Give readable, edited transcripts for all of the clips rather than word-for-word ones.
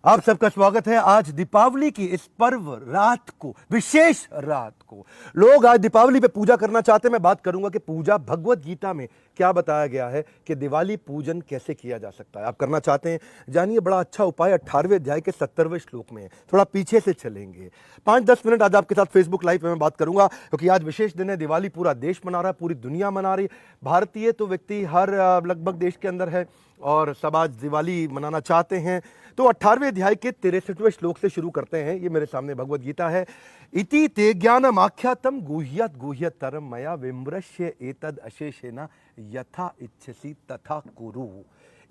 आप सबका स्वागत है आज दीपावली की इस पर्व रात को, विशेष रात को। लोग आज दीपावली पे पूजा करना चाहते हैं। मैं बात करूंगा कि पूजा भगवत गीता में क्या बताया गया है कि दिवाली पूजन कैसे किया जा सकता है। आप करना चाहते हैं, जानिए, बड़ा अच्छा उपाय 18वें अध्याय के 70वें श्लोक में है। थोड़ा पीछे से चलेंगे, 5-10 मिनट आज आपके साथ फेसबुक लाइव में मैं बात करूंगा, क्योंकि आज विशेष दिन है। दिवाली पूरा देश मना रहा है, पूरी दुनिया मना रही। भारतीय तो व्यक्ति हर लगभग देश के अंदर है और सब आज दिवाली मनाना चाहते हैं। तो 18वें अध्याय के 63वें श्लोक से शुरू करते हैं। ये मेरे सामने भगवत गीता है। इति ते ज्ञानम आख्यातम गुह्यत गुह्यतरम मया विमृश्य एतद अशेषेण यथा इच्छसि तथा कुरु।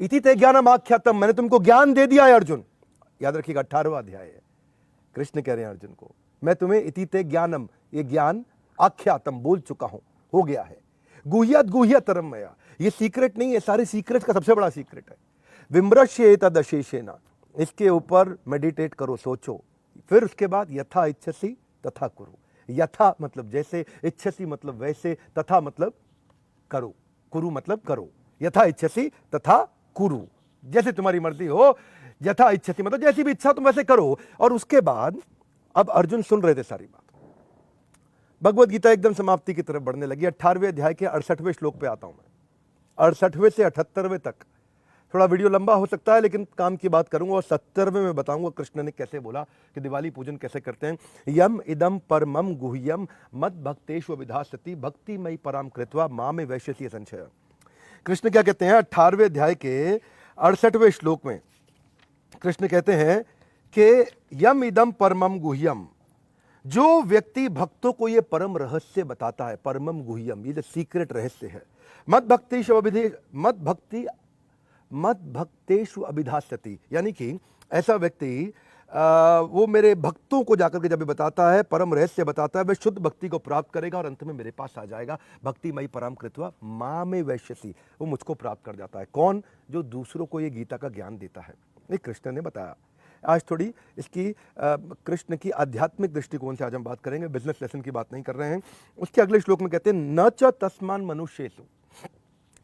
इति ते ज्ञानम आख्यातम, मैंने तुमको ज्ञान दे दिया है अर्जुन। याद रखिएगा, 18वां अध्याय है। कृष्ण कह रहे हैं अर्जुन को, मैं तुम्हें इति ते ज्ञानम, ये ज्ञान आख्यातम बोल चुका हूं, हो गया है। गुह्यत गुह्यतरम मया, ये सीक्रेट नहीं है, सारे सीक्रेट का सबसे बड़ा सीक्रेट है। विमृश्य एतद अशेषेण, इसके ऊपर मेडिटेट करो, सोचो। फिर उसके बाद यथा इच्छसि तथा कुरु। यथा मतलब जैसे, इच्छसि मतलब वैसे, तथा मतलब करो, कुरु मतलब करो। यथा इच्छसि तथा कुरु, जैसे तुम्हारी मर्जी हो। यथा इच्छसि मतलब जैसी भी इच्छा तुम वैसे करो। और उसके बाद अब अर्जुन सुन रहे थे सारी बात। भगवत गीता एकदम समाप्ति की तरफ बढ़ने लगी। 18वें अध्याय के 68वें श्लोक पे आता हूं मैं। 68वें से 78वें तक थोड़ा वीडियो लंबा हो सकता है, लेकिन काम की बात करूंगा। और 70वें में बताऊंगा कृष्ण ने कैसे बोला कि दिवाली पूजन कैसे करते हैं। यम इदम परमम गुह्यम मद भक्तेषु विधास्यति भक्तिमयी पराम कृत्वा मामे वैश्यसी संशय। कृष्ण क्या कहते हैं 18वें अध्याय के 68वें श्लोक में? कृष्ण कहते हैं कि यम इदम परमम गुह्यम, जो व्यक्ति भक्तों को यह परम रहस्य बताता है, परमम गुह्यम, ये जो सीक्रेट रहस्य है, मद भक्तेषु अभिधास्यति, यानी कि ऐसा व्यक्ति वो मेरे भक्तों को जाकर के जब बताता है, परम रहस्य बताता है, वह शुद्ध भक्ति को प्राप्त करेगा और अंत में मेरे पास आ जाएगा। भक्तिमयी परम कृत्वा मामे वैश्यसी, वो मुझको प्राप्त कर जाता है। कौन? जो दूसरों को ये गीता का ज्ञान देता है। ये कृष्ण ने बताया। आज थोड़ी इसकी कृष्ण की आध्यात्मिक दृष्टिकोण से आज हम बात करेंगे, बिजनेस लेसन की बात नहीं कर रहे हैं। उसके अगले श्लोक में कहते हैं न च तस्मान मनुष्येषु,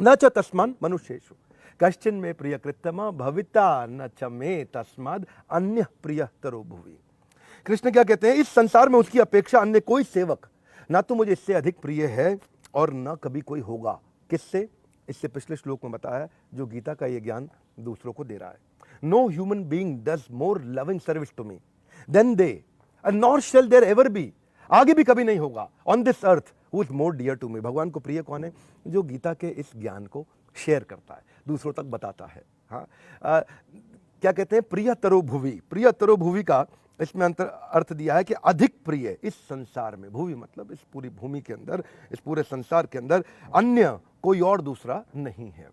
न च तस्मान मनुष्येषु कश्चिन में प्रिय कृतमा भविता न च मे तस्माद अन्य प्रिय तरो भुवि। कृष्ण क्या कहते हैं? इस संसार में उसकी अपेक्षा अन्य कोई सेवक ना तो मुझे इससे अधिक प्रिय है और न कभी कोई होगा। किससे? इससे पिछले श्लोक में बताया, जो गीता का ये ज्ञान दूसरों को दे रहा है। No human being does more loving service to me than they and nor shall there ever be, आगे भी कभी नहीं होगा, on this earth who is more dear to me. भगवान को प्रिय कौन है? जो गीता के इस ज्ञान को शेयर करता है, दूसरों तक बताता है। हाँ, क्या कहते हैं? प्रियतरो भुवि। प्रियतरो भुवि का इसमें अर्थ दिया है कि अधिक प्रिय इस संसार में। भुवि मतलब इस पूरी भूमि के अंदर, इस पूरे संसार के अंदर अन्य कोई और दूसरा नहीं है।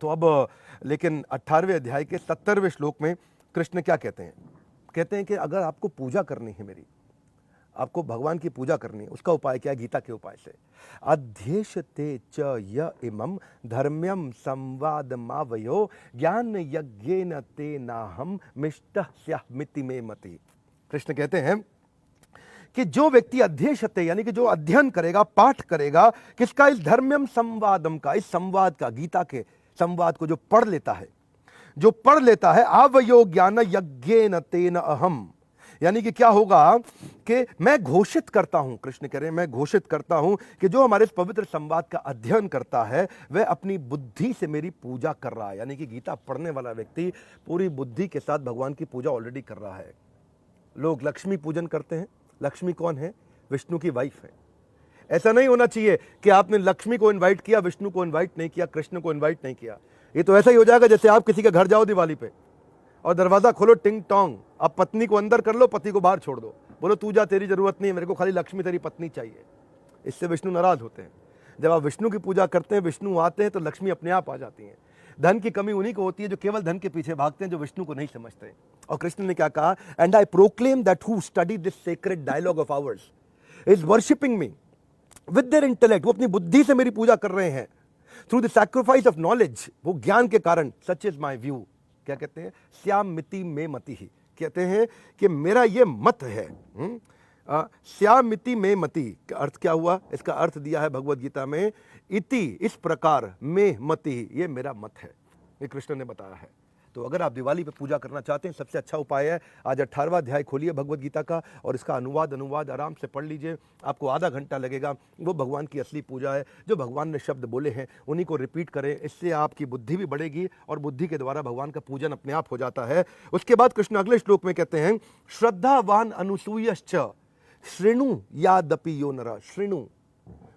तो अब लेकिन 18वें अध्याय के 70वें श्लोक में कृष्ण क्या कहते हैं? कहते हैं कि अगर आपको पूजा करनी है मेरी, आपको भगवान की पूजा करनी है, उसका उपाय क्या है? गीता के उपाय से। अध्येशते च य इमं धर्म्यम संवादमावयो ज्ञान यज्ञेन तेनाहं मिष्टः स्यामिति मे मति। कृष्ण कहते हैं कि जो व्यक्ति अध्येशते, यानी कि जो अध्ययन करेगा, पाठ करेगा, किसका? इस धर्म्यम संवादम का, इस संवाद का, गीता के संवाद को जो पढ़ लेता है, जो पढ़ लेता है, आवयो ज्ञान यज्ञेन तेन अहम, यानी कि क्या होगा कि मैं घोषित करता हूं, कृष्ण कह रहे हैं, मैं घोषित करता हूं कि जो हमारे इस पवित्र संवाद का अध्ययन करता है वह अपनी बुद्धि से मेरी पूजा कर रहा है। यानी कि गीता पढ़ने वाला व्यक्ति पूरी बुद्धि के साथ भगवान की पूजा ऑलरेडी कर रहा है। लोग लक्ष्मी पूजन करते हैं। लक्ष्मी कौन है? विष्णु की वाइफ है। ऐसा नहीं होना चाहिए कि आपने लक्ष्मी को इन्वाइट किया, विष्णु को इन्वाइट नहीं किया, कृष्ण को इन्वाइट नहीं किया। ये तो ऐसा ही हो जाएगा जैसे आप किसी के घर जाओ दिवाली पे और दरवाजा खोलो, टिंग टोंग, अब पत्नी को अंदर कर लो, पति को बाहर छोड़ दो, बोलो तू जा, तेरी जरूरत नहीं है, मेरे को खाली लक्ष्मी तेरी पत्नी चाहिए। इससे विष्णु नाराज होते हैं। जब आप विष्णु की पूजा करते हैं, विष्णु आते हैं, तो लक्ष्मी अपने आप आ जाती है। धन की कमी उन्हीं को होती है जो केवल धन के पीछे भागते हैं, जो विष्णु को नहीं समझते। और कृष्ण ने क्या कहा? And I proclaim that who study this sacred dialogue of ours is worshipping me with their intellect, वो अपनी बुद्धि से मेरी पूजा कर रहे हैं, through the sacrifice of knowledge, वो ज्ञान के कारण। Such is my view. क्या कहते हैं? श्याम मिति में मति ही, कहते हैं कि मेरा ये मत है। श्याम मिति में मति का अर्थ क्या हुआ? इसका अर्थ दिया है भगवत गीता में, इति, इस प्रकार, में मति, ये मेरा मत है, ये कृष्ण ने बताया है। तो अगर आप दिवाली पे पूजा करना चाहते हैं, सबसे अच्छा उपाय है आज 18वां अध्याय खोलिए भगवद गीता का और इसका अनुवाद आराम से पढ़ लीजिए। आपको आधा घंटा लगेगा। वो भगवान की असली पूजा है। जो भगवान ने शब्द बोले हैं उन्हीं को रिपीट करें, इससे आपकी बुद्धि भी बढ़ेगी और बुद्धि के द्वारा भगवान का पूजन अपने आप हो जाता है। उसके बाद कृष्ण अगले श्लोक में कहते हैं, श्रद्धावान अनुसूयश्च श्रृणु यादपि यो नर। श्रृणु,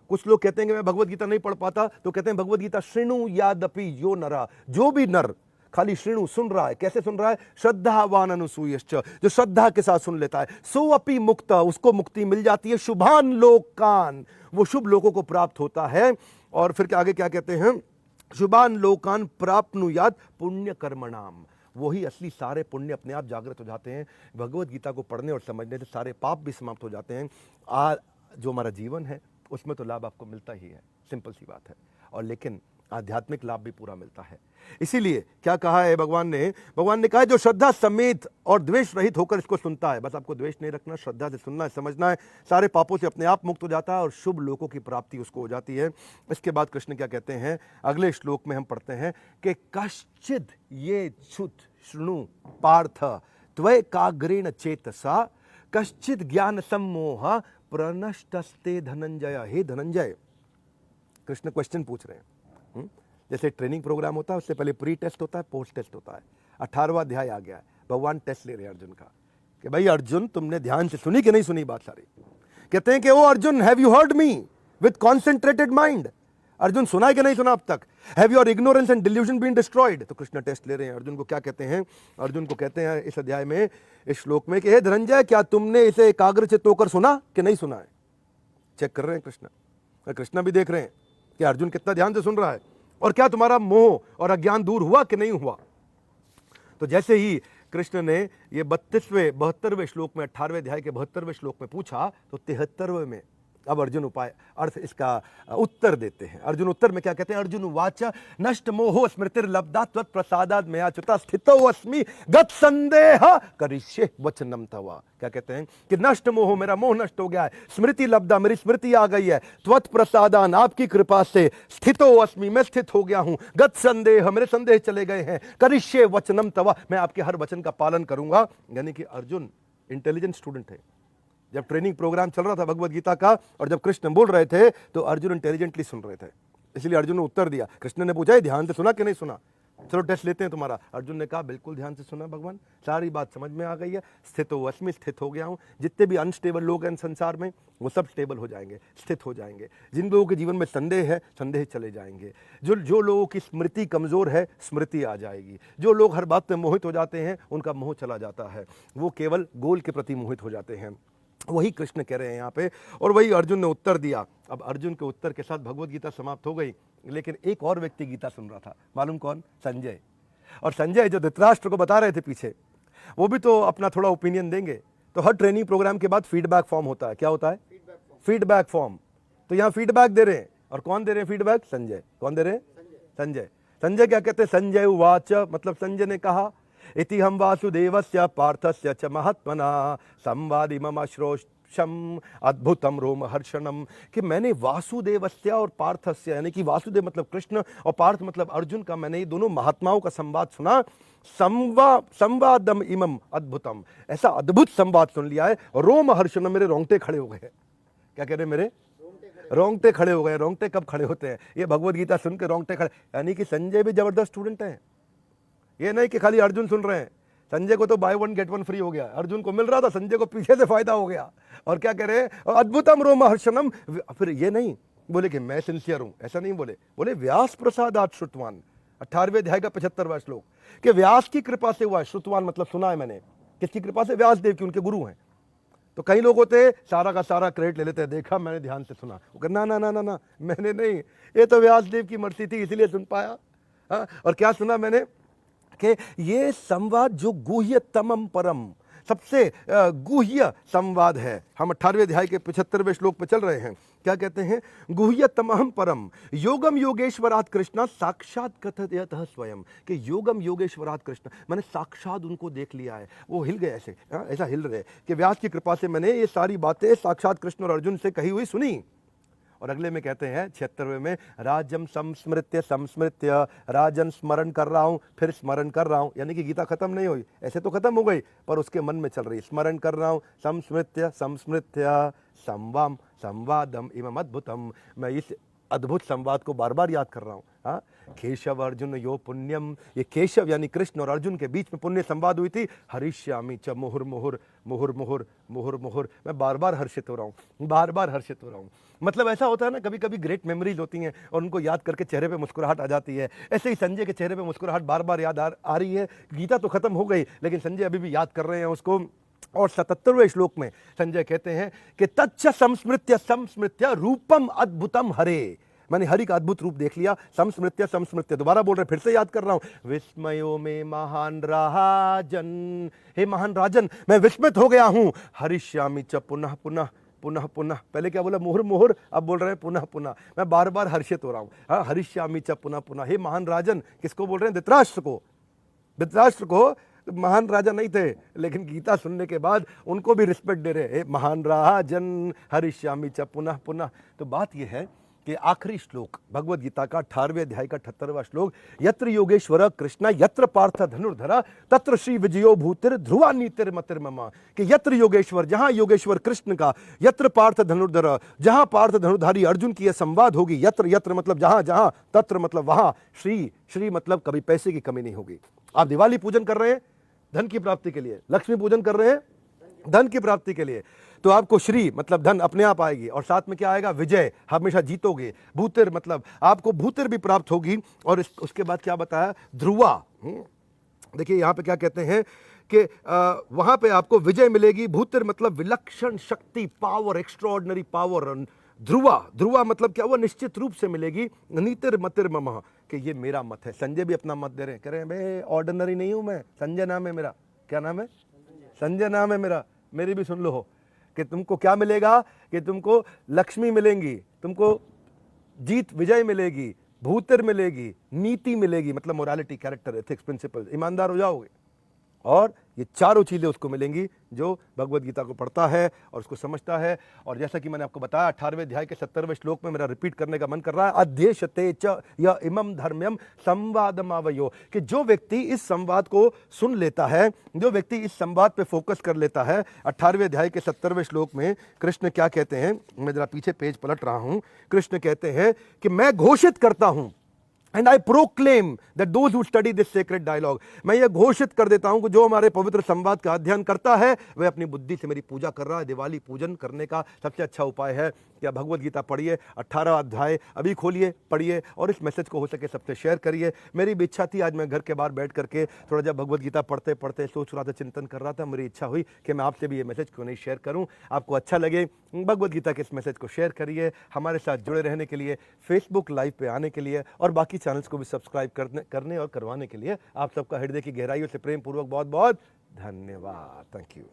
कुछ लोग कहते हैं कि मैं भगवद गीता नहीं पढ़ पाता, तो कहते हैं भगवद गीता श्रृणु यादपि यो नर। जो भी नर खाली श्रृणु सुन रहा है, कैसे सुन रहा है? श्रद्धावान अनुसूयश्च, जो श्रद्धा के साथ सुन लेता है, सो अपि मुक्त, उसको मुक्ति मिल जाती है। शुभान लोकान, वो शुभ लोगों को प्राप्त होता है। और फिर आगे क्या कहते हैं? शुभान लोकान प्राप्नुयात् पुण्य कर्मणाम, वही असली सारे पुण्य अपने आप जागृत हो जाते हैं। भगवद गीता को पढ़ने और समझने से सारे पाप भी समाप्त हो जाते हैं। जो हमारा जीवन है उसमें तो लाभ आपको मिलता ही है, सिंपल सी बात है, और लेकिन आध्यात्मिक लाभ भी पूरा मिलता है। इसीलिए क्या कहा है भगवान ने कहा है, जो श्रद्धा समेत और द्वेष रहित होकर इसको सुनता है, बस आपको द्वेष नहीं रखना, श्रद्धा से सुनना है, समझना है, सारे पापों से अपने आप मुक्त हो जाता है और शुभ लोगों की प्राप्ति उसको हो जाती है। इसके बाद कृष्ण क्या कहते हैं अगले श्लोक में हम पढ़ते हैं कि कश्चिद ये छुत शृणु पार्थ त्वैकाग्रेण चेतसा कश्चिद ज्ञान सम्मोह प्रनष्टस्ते धनंजय। हे धनंजय, कृष्ण क्वेश्चन पूछ रहे हैं। जैसे ट्रेनिंग प्रोग्राम होता है उससे पहले प्री टेस्ट होता है, पोस्ट टेस्ट होता है। 18वां अध्याय आ गया है, भगवान टेस्ट ले रहे हैं अर्जुन का कि भाई अर्जुन, तुमने ध्यान से सुनी कि नहीं सुनी बात सारी? कहते हैं कि ओ Arjun, have you heard me with concentrated mind? Arjun, सुना है कि नहीं सुना अब तक? Have your ignorance and delusion been destroyed? तो कृष्ण टेस्ट ले रहे हैं अर्जुन को। क्या कहते हैं? अर्जुन को कहते हैं इस अध्याय में, इस श्लोक में कि हे धनंजय, क्या तुमने इसे एकाग्रचित्त होकर सुना कि नहीं सुना है? चेक कर रहे हैं कृष्ण, और कृष्ण भी देख रहे हैं कि अर्जुन कितना ध्यान से सुन रहा है और क्या तुम्हारा मोह और अज्ञान दूर हुआ कि नहीं हुआ। तो जैसे ही कृष्ण ने ये 72वें श्लोक में, 18वें अध्याय के 72वें श्लोक में पूछा, तो 73वें में अब अर्जुन उपाय अर्थ इसका उत्तर देते हैं। अर्जुन उत्तर में क्या कहते हैं? अर्जुन उवाच नष्ट मोहो स्मृतिर्लब्धा त्वत्प्रसादात् मया च्युता स्थितो अस्मि गत संदेह करिष्ये वचनम तव। क्या कहते हैं कि नष्ट मोह, मेरा मोह नष्ट हो गया है, स्मृति लब्धा, मेरी स्मृति आ गई है, त्वत्प्रसादान, आपकी कृपा से, स्थितो अस्मि, मैं स्थित हो गया हूं, गत संदेह, मेरे संदेह चले गए हैं, करिष्ये वचनम तव, मैं आपके हर वचन का पालन करूंगा। यानी कि अर्जुन इंटेलिजेंट स्टूडेंट है। जब ट्रेनिंग प्रोग्राम चल रहा था भगवद गीता का और जब कृष्ण बोल रहे थे तो अर्जुन इंटेलिजेंटली सुन रहे थे, इसलिए अर्जुन ने उत्तर दिया। कृष्ण ने पूछा ध्यान से सुना कि नहीं सुना? चलो टेस्ट लेते हैं तुम्हारा। अर्जुन ने कहा बिल्कुल ध्यान से सुना भगवान, सारी बात समझ में आ गई है, स्थित हो अस्मि, स्थित हो गया हूँ। जितने भी अनस्टेबल लोग हैं संसार में वो सब स्टेबल हो जाएंगे, स्थित हो जाएंगे। जिन लोगों के जीवन में संदेह है, संदेह चले जाएंगे। जो लोगों की स्मृति कमजोर है, स्मृति आ जाएगी। जो लोग हर बात में मोहित हो जाते हैं, उनका मोह चला जाता है, वो केवल गोल के प्रति मोहित हो जाते हैं। वही कृष्ण कह रहे हैं यहाँ पे, और वही अर्जुन ने उत्तर दिया। अब अर्जुन के उत्तर के साथ भगवद गीता समाप्त हो गई, लेकिन एक और व्यक्ति गीता सुन रहा था, मालूम कौन? संजय। और संजय जो धृतराष्ट्र को बता रहे थे पीछे, वो भी तो अपना थोड़ा ओपिनियन देंगे। तो हर ट्रेनिंग प्रोग्राम के बाद फीडबैक फॉर्म होता है। क्या होता है? Feedback form. तो यहाँ फीडबैक दे रहे हैं, और कौन दे रहे हैं फीडबैक? संजय। कौन दे रहे हैं? संजय। संजय क्या कहते हैं? संजय उवाच, मतलब संजय ने कहा, इति हम वासुदेवस्य पार्थस्य च महात्मना संवादिमम श्रोषम अद्भुतम रोमहर्षणम, कि मैंने वासुदेवस्य और पार्थस्य, यानी कि वासुदेव मतलब कृष्ण और पार्थ मतलब अर्जुन का, मैंने ये दोनों महात्माओं का संवाद सुना। संवादम इमम अद्भुतम, ऐसा अद्भुत संवाद सुन लिया है, रोमहर्षणम, मेरे रोंगटे खड़े हो गए। क्या कह रहे? मेरे रोंगटे खड़े हो गए। रोंगटे कब खड़े होते हैं? ये भगवद गीता सुन के रोंगटे खड़े। यानी कि संजय भी जबरदस्त स्टूडेंट है। ये नहीं कि खाली अर्जुन सुन रहे हैं। संजय को तो by one get one free हो गया, अर्जुन को मिल रहा था, संजय को पीछे से फायदा हो गया। और क्या कह रहे हैं? अद्भुतम रोमहर्षणम। फिर ये नहीं बोले कि मैं सिंसियर हूं, ऐसा नहीं बोले, बोले व्यास प्रसादात् श्रुतवान, 18वें अध्याय का 75वां श्लोक, कि व्यास की कृपा से हुआ है। श्रुतवान मतलब सुना है मैंने। किसकी कृपा से? व्यास देव की, उनके गुरु हैं। तो कई लोग होते सारा का सारा क्रेडिट ले लेते हैं, देखा मैंने ध्यान से सुना। वो कहना ना ना ना ना, मैंने नहीं, ये तो व्यास देव की मर्जी थी इसलिए सुन पाया। हाँ, और क्या सुना मैंने? कि ये संवाद जो गुह्यतमम परम, सबसे गुह्य संवाद है। हम 18वें अध्याय के 75वें श्लोक पे चल रहे हैं। क्या कहते हैं? गुह्यतमम परम योगम योगेश्वरात् कृष्ण साक्षात कथयतः स्वयं, कि योगम योगेश्वरात् कृष्ण, मैंने साक्षात उनको देख लिया है। वो हिल गए ऐसे, ऐसा हिल रहे कि व्यास की कृपा से मैंने ये सारी बातें साक्षात कृष्ण और अर्जुन से कही हुई सुनी। और अगले में कहते हैं 76वें में, राज्यम संस्मृत्य संस्मृत्य, राजन स्मरण कर रहा हूं, फिर स्मरण कर रहा हूं। यानी कि गीता खत्म नहीं हुई, ऐसे तो खत्म हो गई पर उसके मन में चल रही, स्मरण कर रहा हूं, संस्मृत्य संस्मृत्य संवाम संवादम इमम अद्भुतम, मैं इस अद्भुत संवाद को बार बार याद कर रहा हूँ। हाँ, केशव अर्जुन यो पुण्यम, ये केशव यानी कृष्ण और अर्जुन के बीच में पुण्य संवाद हुई थी। हरिष्यामि च मुहुर मुहुर मुहुर मुहुर मुहुर मुहुर, मैं बार बार हर्षित हो रहा हूँ, बार बार हर्षित हो रहा हूँ। मतलब ऐसा होता है ना, कभी कभी ग्रेट मेमोरीज होती हैं और उनको याद करके चेहरे पे मुस्कुराहट आ जाती है। ऐसे ही संजय के चेहरे पे मुस्कुराहट बार बार याद आ रही है। गीता तो खत्म हो गई लेकिन संजय अभी भी याद कर रहे हैं उसको। और 77वें श्लोक में संजय कहते हैं कि तच्च संस्मृत्य संस्मृत्य रूपम अद्भुतम हरे, मैंने हरि का अद्भुत रूप देख लिया। संस्मृत्य संस्मृत्य, दोबारा बोल रहे, फिर से याद कर रहा हूं, विस्मयो में महान राजन, हे महान राजन मैं विस्मित हो गया हूं। हरिष्यामि च पुनः पुनः पुनः पुनः, पहले क्या बोला, मुहुर मुहुर, अब बोल रहे हैं पुनः पुनः, मैं बार बार हर्षित हो रहा हूं। हाँ, हरिष्यामि च पुनः पुनः, हे महान राजन, किसको बोल रहे हैं, धृतराष्ट्र को। धृतराष्ट्र को महान राजा नहीं थे लेकिन गीता सुनने के बाद उनको भी रिस्पेक्ट दे रहे, महान राजन हरिष्यामि च पुनः पुनः। तो बात यह है कि आखिरी श्लोक भगवत गीता का 18वें अध्याय का 78वां श्लोक, यत्र योगेश्वर कृष्ण यत्र पार्थ धनुर्धर तत्र श्री विजयो भूतिर ध्रुवा नीतिर मतिर ममा, कि यत्र योगेश्वर, जहां योगेश्वर कृष्ण का, यत्र पार्थ धनुर्धर, जहां पार्थ धनुर्धारी अर्जुन की यह संवाद होगी, यत्र यत्र मतलब जहां जहां, तत्र मतलब वहां, श्री श्री मतलब कभी पैसे की कमी नहीं होगी। आप दिवाली पूजन कर रहे हैं धन की प्राप्ति के लिए, लक्ष्मी पूजन कर रहे हैं धन की प्राप्ति के लिए, तो आपको श्री मतलब धन अपने आप आएगी और साथ में क्या आएगा, विजय, हमेशा जीतोगे। भूतिर मतलब आपको भूतिर भी प्राप्त होगी। और उसके बाद क्या बताया, ध्रुवा। देखिए यहां पे क्या कहते हैं कि वहां पे आपको विजय मिलेगी। भूतिर मतलब विलक्षण शक्ति, power, extraordinary power. Dhruva, Dhruva मतलब क्या, वो निश्चित रूप से मिलेगी। नीतिर मतिर मम, कि ये मेरा मत है। संजय भी अपना मत दे रहे हैं, कह रहे हैं भाई ऑर्डिनरी नहीं हूं मैं, संजय नाम है मेरा। क्या नाम है, संजय नाम है मेरा। मेरी भी सुन लो हो कि तुमको क्या मिलेगा, कि तुमको लक्ष्मी मिलेंगी, तुमको जीत विजय मिलेगी, भूतिर मिलेगी, नीति मिलेगी मतलब मोरालिटी, कैरेक्टर, एथिक्स, प्रिंसिपल, ईमानदार हो जाओगे। और ये चारों चीजें उसको मिलेंगी जो भगवत गीता को पढ़ता है और उसको समझता है। और जैसा कि मैंने आपको बताया 18वें अध्याय के 70वें श्लोक में, मेरा रिपीट करने का मन कर रहा है, अध्येशते च य इमं धर्म्यम संवादमावयो, कि जो व्यक्ति इस संवाद को सुन लेता है, जो व्यक्ति इस संवाद पे फोकस कर लेता है। 18वें अध्याय के 70वें श्लोक में कृष्ण क्या कहते हैं, मैं जरा पीछे पेज पलट रहा हूं। कृष्ण कहते हैं कि मैं घोषित करता हूं, And I proclaim that those who study this sacred dialogue, मैं ये घोषित कर देता हूं कि जो हमारे पवित्र संवाद का अध्ययन करता है वह अपनी बुद्धि से मेरी पूजा कर रहा है। दिवाली पूजन करने का सबसे अच्छा उपाय है कि आप भगवत गीता पढ़िए, 18 अध्याय अभी खोलिए, पढ़िए और इस मैसेज को हो सके सबसे शेयर करिए। मेरी भी इच्छा थी, आज मैं घर के बाहर बैठ करके थोड़ा जब भगवत गीता पढ़ते पढ़ते सोच रहा था, चिंतन कर रहा था, मेरी इच्छा हुई कि मैं आपसे भी ये मैसेज क्यों नहीं शेयर करूं। आपको अच्छा लगे, भगवत गीता के इस मैसेज को शेयर करिए। हमारे साथ जुड़े रहने के लिए, फेसबुक लाइव पे आने के लिए और बाकी चैनल्स को भी सब्सक्राइब करने और करवाने के लिए आप सबका हृदय की गहराइयों से प्रेम पूर्वक बहुत बहुत धन्यवाद। Thank you.